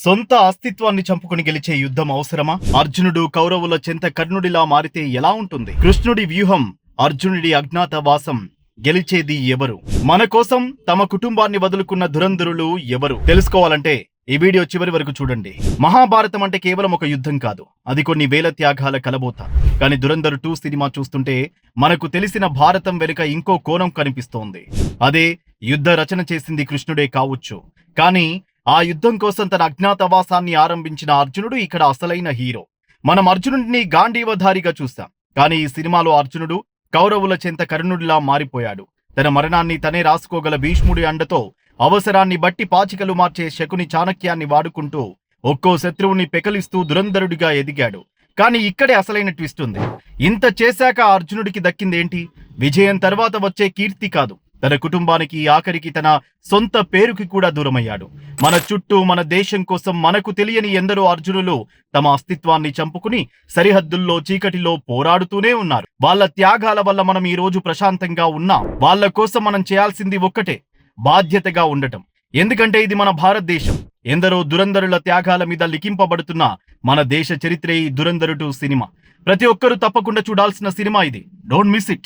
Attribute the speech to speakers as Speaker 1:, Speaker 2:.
Speaker 1: సొంత అస్తిత్వాన్ని చంపుకుని గెలిచే యుద్ధం అవసరమా? అర్జునుడు కౌరవుల చెంత కర్ణుడిలా మారితే ఎలా ఉంటుంది? కృష్ణుడి వ్యూహం, అర్జునుడి అజ్ఞాతవాసం, గెలిచేది ఎవరు? మన కోసం తమ కుటుంబాన్ని వదులుకున్న దురంధరులు ఎవరు? తెలుసుకోవాలంటే ఈ వీడియో చివరి వరకు చూడండి. మహాభారతం అంటే కేవలం ఒక యుద్ధం కాదు, అది కొన్ని వేల త్యాగాల కలబోత. కానీ దురంధర్ 2 సినిమా చూస్తుంటే మనకు తెలిసిన భారతం వెనుక ఇంకో కోణం కనిపిస్తోంది. అదే యుద్ధ రచన చేసింది కృష్ణుడే కావచ్చు, కానీ ఆ యుద్ధం కోసం తన అజ్ఞాతవాసాన్ని ఆరంభించిన అర్జునుడు ఇక్కడ అసలైన హీరో. మనం అర్జునుడిని గాంధీవధారిగా చూస్తాం, కానీ ఈ సినిమాలో అర్జునుడు కౌరవుల చెంత కర్ణుడిలా మారిపోయాడు. తన మరణాన్ని తనే రాసుకోగల భీష్ముడి అండతో అవసరాన్ని బట్టి పాచికలు మార్చే శకుని చాణక్యాన్ని వాడుకుంటూ ఒక్కో శత్రువుని పెకలిస్తూ దురంధరుడిగా ఎదిగాడు. కానీ ఇక్కడే అసలైన ట్విస్ట్ ఉంది. ఇంత చేశాక అర్జునుడికి దక్కిందేంటి? విజయం తర్వాత వచ్చే కీర్తి కాదు, తన కుటుంబానికి, ఆఖరికి తన సొంత పేరుకి కూడా దూరమయ్యాడు. మన చుట్టూ, మన దేశం కోసం మనకు తెలియని ఎందరో అర్జునులు తమ అస్తిత్వాన్ని చంపుకుని సరిహద్దుల్లో, చీకటిలో పోరాడుతూనే ఉన్నారు. వాళ్ళ త్యాగాల వల్ల మనం ఈ రోజు ప్రశాంతంగా ఉన్నాం. వాళ్ళ కోసం మనం చేయాల్సింది ఒక్కటే, బాధ్యతగా ఉండటం. ఎందుకంటే ఇది మన భారతదేశం. ఎందరో దురంధరుల త్యాగాల మీద లిఖింపబడుతున్న మన దేశ చరిత్రే ఈ దురంధర్ 2 సినిమా. ప్రతి ఒక్కరూ తప్పకుండా చూడాల్సిన సినిమా ఇది. Don't miss it.